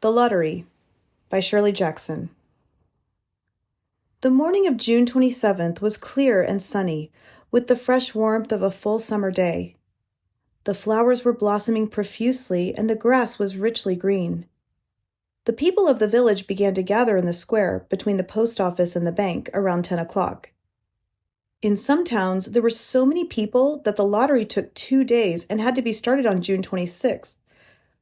The Lottery by Shirley Jackson. The morning of June 27th was clear and sunny, with the fresh warmth of a full summer day. The flowers were blossoming profusely, and the grass was richly green. The people of the village began to gather in the square between the post office and the bank around 10 o'clock. In some towns, there were so many people that the lottery took 2 days and had to be started on June 26th.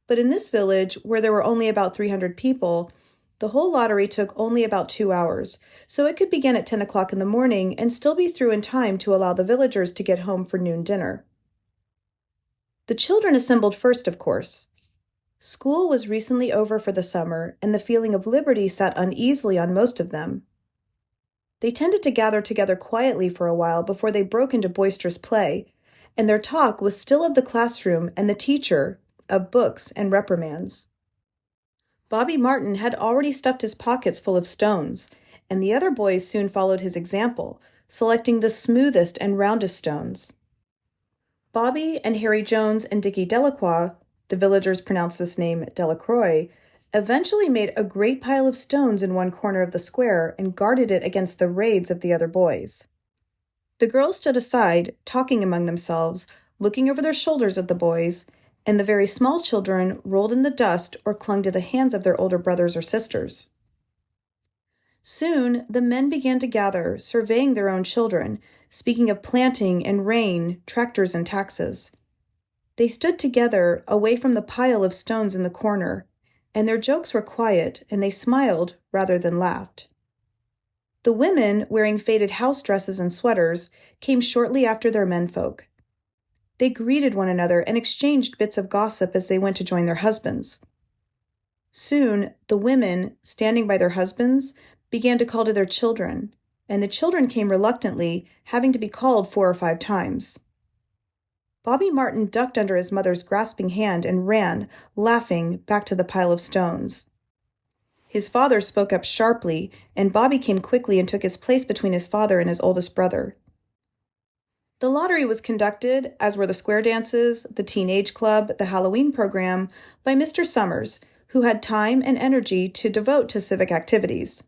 But in this village, where there were only about 300 people, the whole lottery took only about 2 hours, so it could begin at 10 o'clock in the morning and still be through in time to allow the villagers to get home for noon dinner. The children assembled first, of course. School was recently over for the summer, and the feeling of liberty sat uneasily on most of them. They tended to gather together quietly for a while before they broke into boisterous play, and their talk was still of the classroom and the teacher, of books and reprimands. Bobby Martin had already stuffed his pockets full of stones, and the other boys soon followed his example, selecting the smoothest and roundest stones. Bobby and Harry Jones and Dickie Delacroix, the villagers pronounced this name Delacroix, eventually made a great pile of stones in one corner of the square and guarded it against the raids of the other boys. The girls stood aside, talking among themselves, looking over their shoulders at the boys, and the very small children rolled in the dust or clung to the hands of their older brothers or sisters. Soon, the men began to gather, surveying their own children, speaking of planting and rain, tractors and taxes. They stood together, away from the pile of stones in the corner, and their jokes were quiet, and they smiled rather than laughed. The women, wearing faded house dresses and sweaters, came shortly after their menfolk. They greeted one another and exchanged bits of gossip as they went to join their husbands. Soon, the women, standing by their husbands, began to call to their children, and the children came reluctantly, having to be called 4 or 5 times. Bobby Martin ducked under his mother's grasping hand and ran, laughing, back to the pile of stones. His father spoke up sharply, and Bobby came quickly and took his place between his father and his oldest brother. The lottery was conducted, as were the square dances, the teenage club, the Halloween program, by Mr. Summers, who had time and energy to devote to civic activities.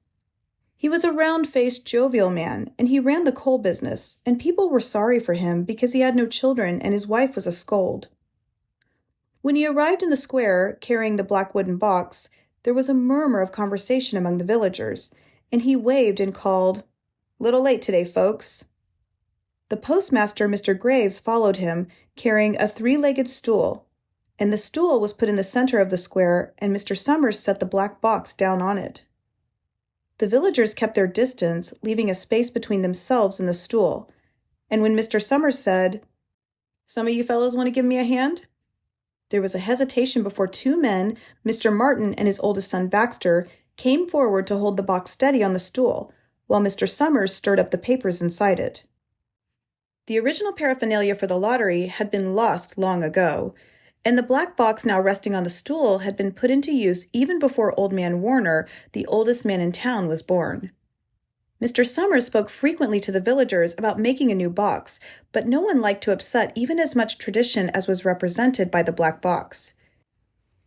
He was a round-faced, jovial man, and he ran the coal business, and people were sorry for him because he had no children and his wife was a scold. When he arrived in the square, carrying the black wooden box, there was a murmur of conversation among the villagers, and he waved and called, "Little late today, folks." The postmaster, Mr. Graves, followed him, carrying a 3-legged stool, and the stool was put in the center of the square, and Mr. Summers set the black box down on it. The villagers kept their distance, leaving a space between themselves and the stool, and when Mr. Summers said, "Some of you fellows want to give me a hand?" there was a hesitation before 2 men, Mr. Martin and his oldest son Baxter, came forward to hold the box steady on the stool, while Mr. Summers stirred up the papers inside it. The original paraphernalia for the lottery had been lost long ago, and the black box now resting on the stool had been put into use even before Old Man Warner, the oldest man in town, was born. Mr. Summers spoke frequently to the villagers about making a new box, but no one liked to upset even as much tradition as was represented by the black box.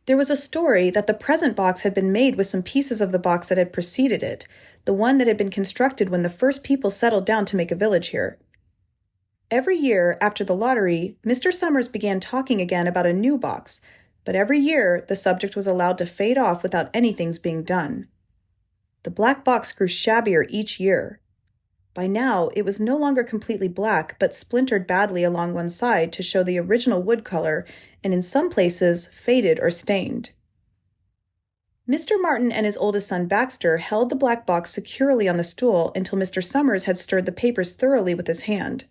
There was a story that the present box had been made with some pieces of the box that had preceded it, the one that had been constructed when the first people settled down to make a village here. Every year, after the lottery, Mr. Summers began talking again about a new box, but every year the subject was allowed to fade off without anything's being done. The black box grew shabbier each year. By now, it was no longer completely black, but splintered badly along one side to show the original wood color, and in some places, faded or stained. Mr. Martin and his oldest son Baxter held the black box securely on the stool until Mr. Summers had stirred the papers thoroughly with his hand.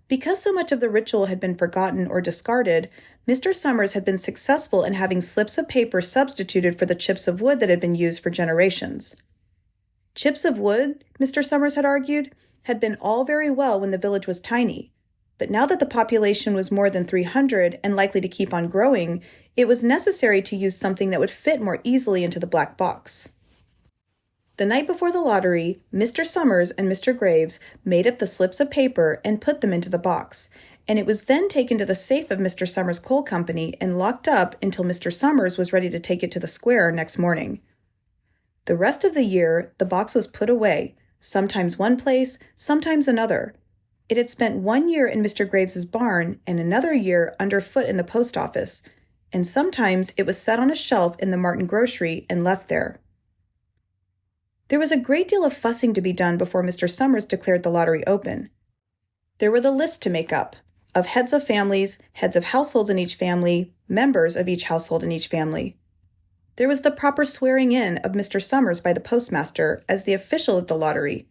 Because so much of the ritual had been forgotten or discarded, Mr. Summers had been successful in having slips of paper substituted for the chips of wood that had been used for generations. Chips of wood, Mr. Summers had argued, had been all very well when the village was tiny, but now that the population was more than 300 and likely to keep on growing, it was necessary to use something that would fit more easily into the black box. The night before the lottery, Mr. Summers and Mr. Graves made up the slips of paper and put them into the box, and it was then taken to the safe of Mr. Summers' coal company and locked up until Mr. Summers was ready to take it to the square next morning. The rest of the year, the box was put away, sometimes one place, sometimes another. It had spent 1 year in Mr. Graves's barn and another year underfoot in the post office, and sometimes it was set on a shelf in the Martin grocery and left there. There was a great deal of fussing to be done before Mr. Summers declared the lottery open. There were the lists to make up, of heads of families, heads of households in each family, members of each household in each family. There was the proper swearing in of Mr. Summers by the postmaster as the official of the lottery.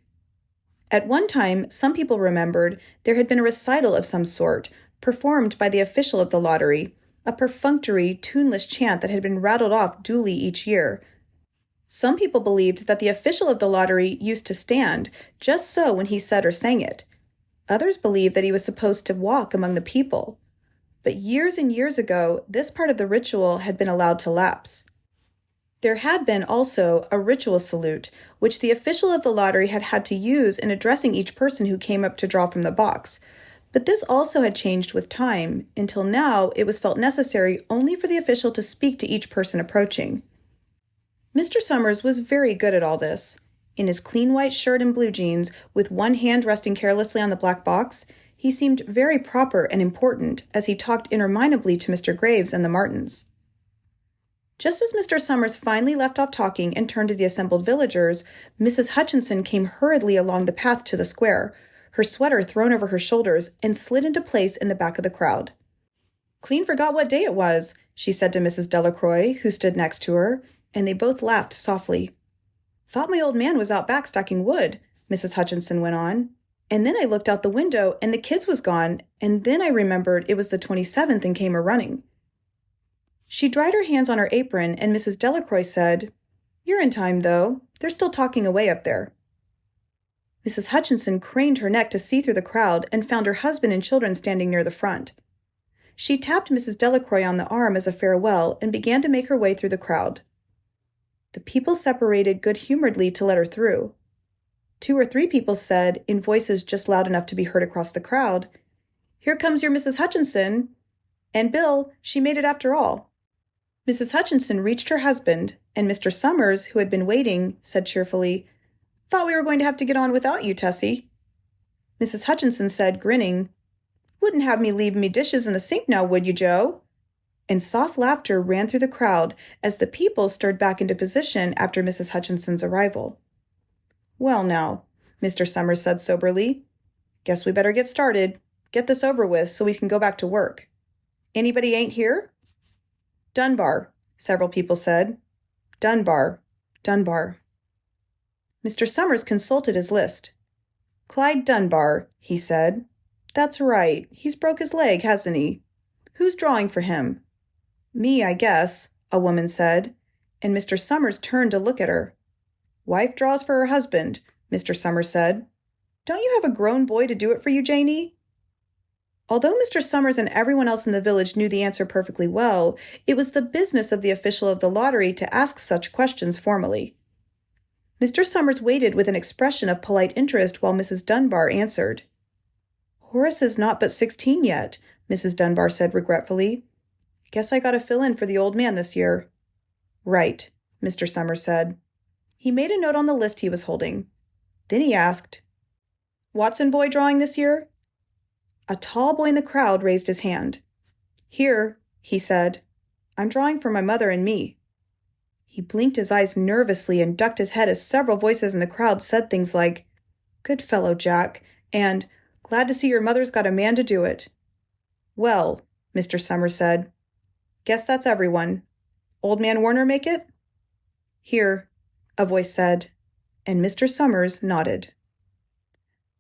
At one time, some people remembered there had been a recital of some sort, performed by the official of the lottery, a perfunctory, tuneless chant that had been rattled off duly each year. Some people believed that the official of the lottery used to stand, just so when he said or sang it. Others believed that he was supposed to walk among the people. But years and years ago, this part of the ritual had been allowed to lapse. There had been also a ritual salute, which the official of the lottery had had to use in addressing each person who came up to draw from the box. But this also had changed with time, until now it was felt necessary only for the official to speak to each person approaching. Mr. Summers was very good at all this. In his clean white shirt and blue jeans, with one hand resting carelessly on the black box, he seemed very proper and important as he talked interminably to Mr. Graves and the Martins. Just as Mr. Summers finally left off talking and turned to the assembled villagers, Mrs. Hutchinson came hurriedly along the path to the square, her sweater thrown over her shoulders, and slid into place in the back of the crowd. "Clean forgot what day it was," she said to Mrs. Delacroix, who stood next to her, and they both laughed softly. "Thought my old man was out back stacking wood," Mrs. Hutchinson went on. "And then I looked out the window and the kids was gone, and then I remembered it was the 27th and came a-running." She dried her hands on her apron, and Mrs. Delacroix said, "You're in time, though. They're still talking away up there." Mrs. Hutchinson craned her neck to see through the crowd and found her husband and children standing near the front. She tapped Mrs. Delacroix on the arm as a farewell and began to make her way through the crowd. The people separated good-humoredly to let her through. 2 or 3 people said, in voices just loud enough to be heard across the crowd, "Here comes your Mrs. Hutchinson. And Bill, she made it after all." Mrs. Hutchinson reached her husband, and Mr. Summers, who had been waiting, said cheerfully, "Thought we were going to have to get on without you, Tessy." Mrs. Hutchinson said, grinning, "Wouldn't have me leave me dishes in the sink now, would you, Joe?" And soft laughter ran through the crowd as the people stirred back into position after Mrs. Hutchinson's arrival. "Well now," Mr. Summers said soberly, "guess we better get started. Get this over with so we can go back to work. Anybody ain't here?" "Dunbar," several people said. "Dunbar, Dunbar." Mr. Summers consulted his list. "Clyde Dunbar," he said. "That's right. He's broke his leg, hasn't he? Who's drawing for him?" "Me, I guess," a woman said, and Mr. Summers turned to look at her. "Wife draws for her husband," Mr. Summers said. "Don't you have a grown boy to do it for you, Janie?" Although Mr. Summers and everyone else in the village knew the answer perfectly well, it was the business of the official of the lottery to ask such questions formally. Mr. Summers waited with an expression of polite interest while Mrs. Dunbar answered. "Horace is not but 16 yet," Mrs. Dunbar said regretfully. "Guess I got to fill in for the old man this year." "Right," Mr. Summers said. He made a note on the list he was holding. Then he asked, "Watson boy drawing this year?" A tall boy in the crowd raised his hand. "Here," he said. "I'm drawing for my mother and me." He blinked his eyes nervously and ducked his head as several voices in the crowd said things like, "Good fellow, Jack," and "Glad to see your mother's got a man to do it." "Well," Mr. Summers said, "guess that's everyone. Old man Warner make it?" "Here," a voice said, and Mr. Summers nodded.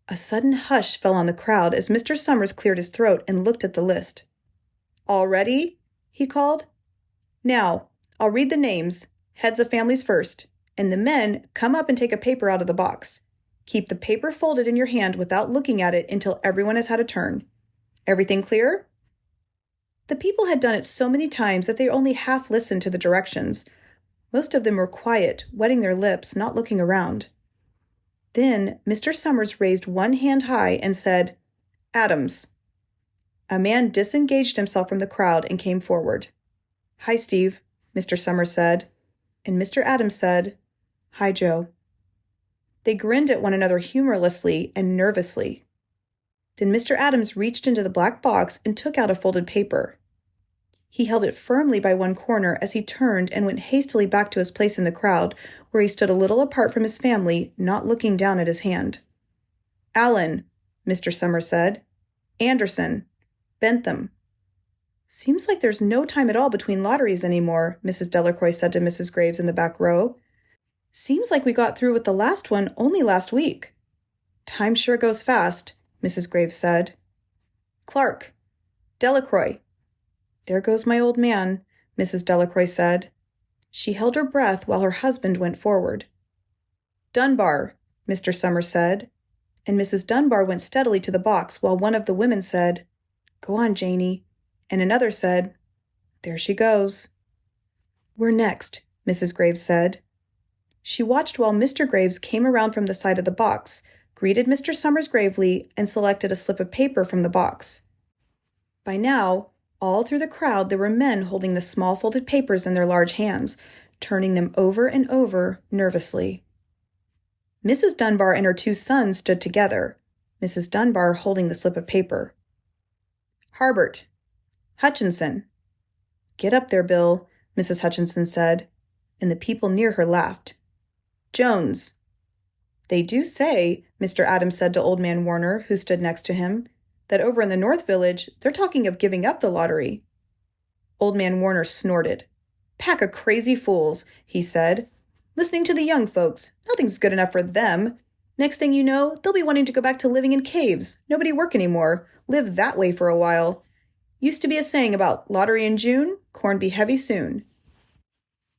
A sudden hush fell on the crowd as Mr. Summers cleared his throat and looked at the list. "All ready?" he called. "Now, I'll read the names, heads of families first, and the men come up and take a paper out of the box. Keep the paper folded in your hand without looking at it until everyone has had a turn. Everything clear?" The people had done it so many times that they only half listened to the directions. Most of them were quiet, wetting their lips, not looking around. Then Mr. Summers raised one hand high and said, "Adams." A man disengaged himself from the crowd and came forward. "Hi, Steve," Mr. Summers said, and Mr. Adams said, "Hi, Joe." They grinned at one another humorlessly and nervously. Then Mr. Adams reached into the black box and took out a folded paper. He held it firmly by one corner as he turned and went hastily back to his place in the crowd, where he stood a little apart from his family, not looking down at his hand. "Allen," Mr. Summers said. "Anderson. Bentham." "Seems like there's no time at all between lotteries anymore," Mrs. Delacroix said to Mrs. Graves in the back row. "Seems like we got through with the last one only last week." "Time sure goes fast," Mrs. Graves said. "Clark. Delacroix." "There goes my old man," Mrs. Delacroix said. She held her breath while her husband went forward. "Dunbar," Mr. Summers said, and Mrs. Dunbar went steadily to the box while one of the women said, "Go on, Janie," and another said, "There she goes." "We're next," Mrs. Graves said. She watched while Mr. Graves came around from the side of the box, greeted Mr. Summers gravely, and selected a slip of paper from the box. By now, all through the crowd there were men holding the small folded papers in their large hands, turning them over and over nervously. Mrs. Dunbar and her two sons stood together, Mrs. Dunbar holding the slip of paper. "Harbert. Hutchinson." "Get up there, Bill," Mrs. Hutchinson said, and the people near her laughed. "Jones." "They do say," Mr. Adams said to Old Man Warner, who stood next to him, "that over in the North Village they're talking of giving up the lottery." Old Man Warner snorted. "Pack of crazy fools," he said. "Listening to the young folks. Nothing's good enough for them. Next thing you know, they'll be wanting to go back to living in caves. Nobody work anymore. Live that way for a while. Used to be a saying about lottery in June, corn be heavy soon.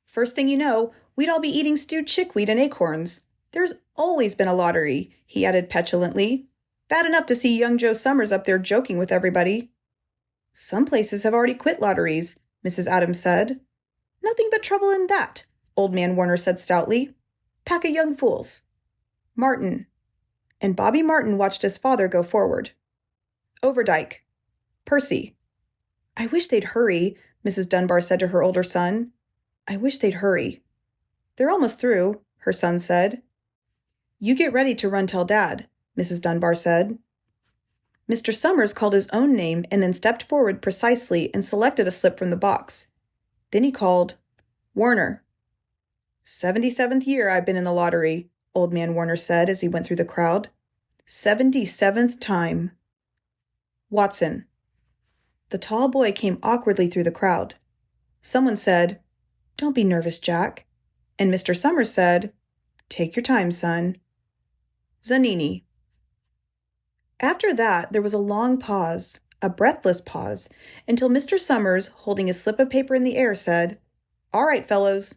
First thing you know, we'd all be eating stewed chickweed and acorns. There's always been a lottery," he added petulantly. "Bad enough to see young Joe Summers up there joking with everybody." "Some places have already quit lotteries," Mrs. Adams said. "Nothing but trouble in that," Old Man Warner said stoutly. "Pack of young fools." "Martin." And Bobby Martin watched his father go forward. "Overdyke. Percy." "I wish they'd hurry," Mrs. Dunbar said to her older son. "I wish they'd hurry." "They're almost through," her son said. "You get ready to run tell Dad," Mrs. Dunbar said. Mr. Summers called his own name and then stepped forward precisely and selected a slip from the box. Then he called, "Warner." "77th year I've been in the lottery," Old Man Warner said as he went through the crowd. 77th time. "Watson." The tall boy came awkwardly through the crowd. Someone said, "Don't be nervous, Jack." And Mr. Summers said, "Take your time, son." "Zanini." After that, there was a long pause, a breathless pause, until Mr. Summers, holding his slip of paper in the air, said, "All right, fellows."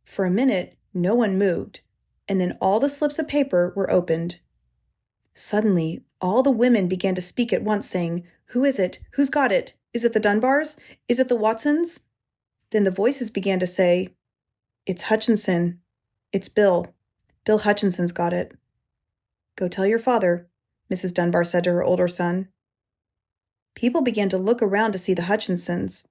For a minute, no one moved, and then all the slips of paper were opened. Suddenly, all the women began to speak at once, saying, "Who is it? Who's got it? Is it the Dunbars? Is it the Watsons?" Then the voices began to say, "It's Hutchinson. It's Bill. Bill Hutchinson's got it." "Go tell your father," Mrs. Dunbar said to her older son. People began to look around to see the Hutchinsons.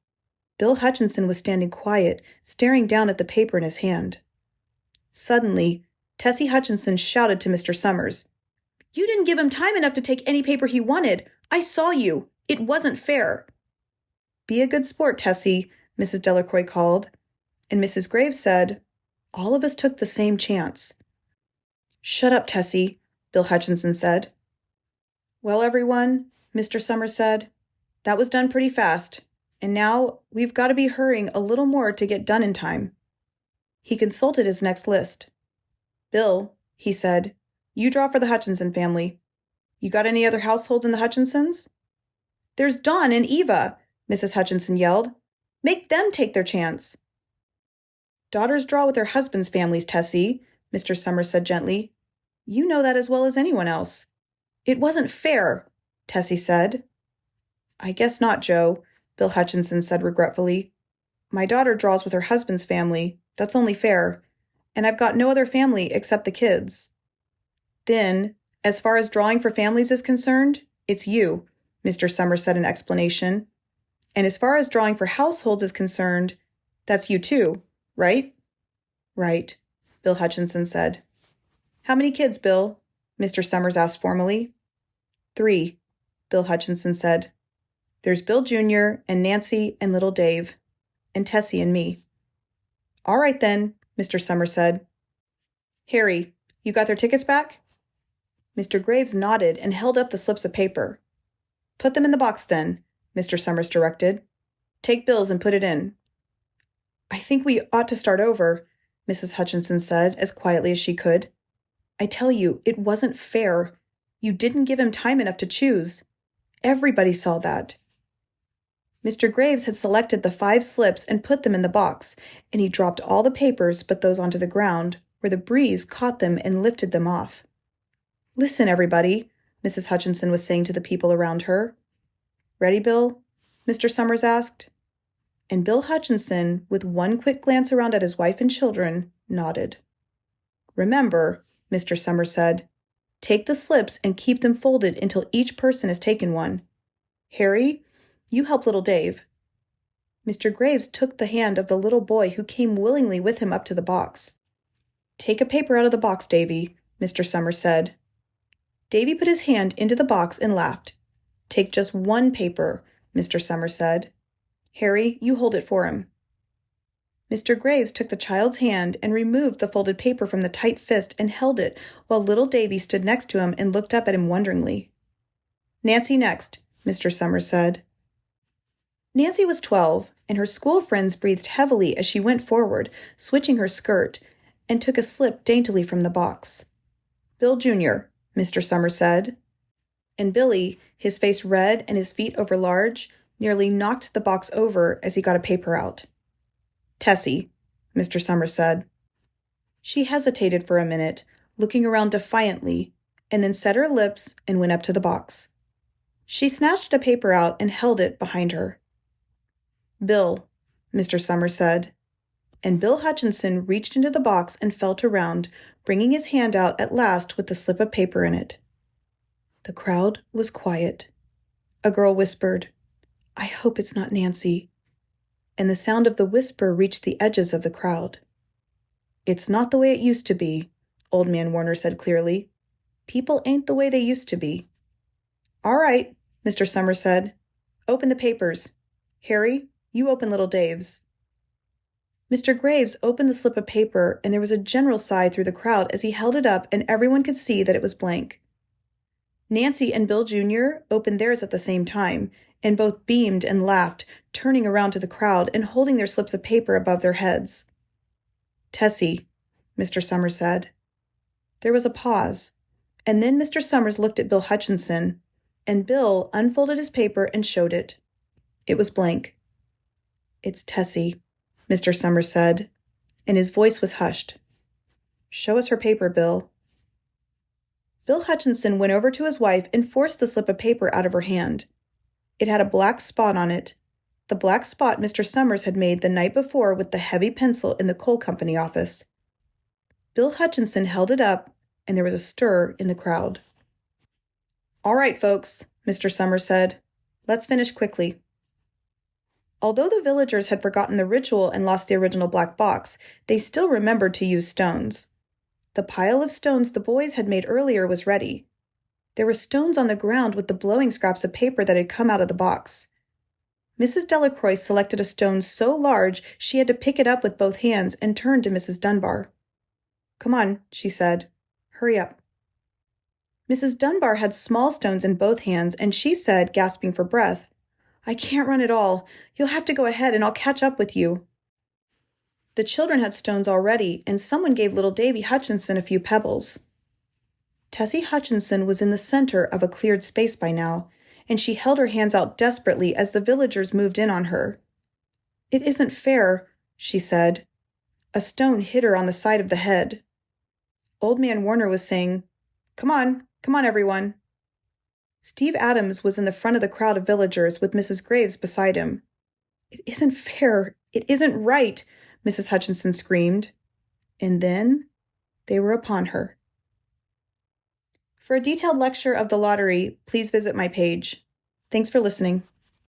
Bill Hutchinson was standing quiet, staring down at the paper in his hand. Suddenly, Tessy Hutchinson shouted to Mr. Summers, "You didn't give him time enough to take any paper he wanted. I saw you. It wasn't fair." "Be a good sport, Tessy," Mrs. Delacroix called, and Mrs. Graves said, "All of us took the same chance." "Shut up, Tessy," Bill Hutchinson said. "Well, everyone," Mr. Summers said, "that was done pretty fast, and now we've got to be hurrying a little more to get done in time." He consulted his next list. "Bill," he said, "you draw for the Hutchinson family. You got any other households in the Hutchinsons?" "There's Dawn and Eva," Mrs. Hutchinson yelled. "Make them take their chance." "Daughters draw with their husbands' families, Tessy," Mr. Summers said gently. "You know that as well as anyone else." "It wasn't fair," Tessy said. "I guess not, Joe," Bill Hutchinson said regretfully. "My daughter draws with her husband's family. That's only fair. And I've got no other family except the kids. Then, as far as drawing for families is concerned, it's you. Mr. Summers said in explanation. "And as far as drawing for households is concerned, that's you too, right?" "Right," Bill Hutchinson said. "How many kids, Bill?" Mr. Summers asked formally. "3," Bill Hutchinson said. "There's Bill Jr. and Nancy and little Dave, and Tessy and me." "All right then," Mr. Summers said. "Harry, you got their tickets back?" Mr. Graves nodded and held up the slips of paper. "Put them in the box then," Mr. Summers directed. "Take Bill's and put it in." "I think we ought to start over," Mrs. Hutchinson said as quietly as she could. "I tell you, it wasn't fair. You didn't give him time enough to choose. Everybody saw that." Mr. Graves had selected the 5 slips and put them in the box, and he dropped all the papers but those onto the ground, where the breeze caught them and lifted them off. "Listen, everybody," Mrs. Hutchinson was saying to the people around her. "Ready, Bill?" Mr. Summers asked. And Bill Hutchinson, with one quick glance around at his wife and children, nodded. "Remember," Mr. Summers said, "take the slips and keep them folded until each person has taken one. Harry, you help little Dave." Mr. Graves took the hand of the little boy who came willingly with him up to the box. "Take a paper out of the box, Davy," Mr. Summers said. Davy put his hand into the box and laughed. "Take just one paper," Mr. Summers said. "Harry, you hold it for him." Mr. Graves took the child's hand and removed the folded paper from the tight fist and held it while little Davy stood next to him and looked up at him wonderingly. "Nancy next," Mr. Summers said. Nancy was 12, and her school friends breathed heavily as she went forward, switching her skirt, and took a slip daintily from the box. "Bill Jr.," Mr. Summers said. And Billy, his face red and his feet overlarge, nearly knocked the box over as he got a paper out. "Tessy," Mr. Summers said. She hesitated for a minute, looking around defiantly, and then set her lips and went up to the box. She snatched a paper out and held it behind her. "Bill," Mr. Summers said. And Bill Hutchinson reached into the box and felt around, bringing his hand out at last with the slip of paper in it. The crowd was quiet. A girl whispered, "I hope it's not Nancy." And the sound of the whisper reached the edges of the crowd. "It's not the way it used to be," Old Man Warner said clearly. "People ain't the way they used to be." "All right," Mr. Summers said. "Open the papers. Harry, you open little Dave's." Mr. Graves opened the slip of paper, and there was a general sigh through the crowd as he held it up and everyone could see that it was blank. Nancy and Bill Jr. opened theirs at the same time, and both beamed and laughed, turning around to the crowd and holding their slips of paper above their heads. "Tessy," Mr. Summers said. There was a pause, and then Mr. Summers looked at Bill Hutchinson, and Bill unfolded his paper and showed it. It was blank. "It's Tessy," Mr. Summers said, and his voice was hushed. "Show us her paper, Bill." Bill Hutchinson went over to his wife and forced the slip of paper out of her hand. It had a black spot on it, the black spot Mr. Summers had made the night before with the heavy pencil in the coal company office. Bill Hutchinson held it up, and there was a stir in the crowd. "All right, folks," Mr. Summers said. "Let's finish quickly." Although the villagers had forgotten the ritual and lost the original black box, they still remembered to use stones. The pile of stones the boys had made earlier was ready. There were stones on the ground with the blowing scraps of paper that had come out of the box. Mrs. Delacroix selected a stone so large she had to pick it up with both hands and turned to Mrs. Dunbar. "Come on," she said. "Hurry up." Mrs. Dunbar had small stones in both hands, and she said, gasping for breath, "I can't run at all. You'll have to go ahead, and I'll catch up with you." The children had stones already, and someone gave little Davy Hutchinson a few pebbles. Tessy Hutchinson was in the center of a cleared space by now, and she held her hands out desperately as the villagers moved in on her. "It isn't fair," she said. A stone hit her on the side of the head. Old Man Warner was saying, come on, everyone." Steve Adams was in the front of the crowd of villagers with Mrs. Graves beside him. "It isn't fair. It isn't right," Mrs. Hutchinson screamed. And then they were upon her. For a detailed lecture of the lottery, please visit my page. Thanks for listening.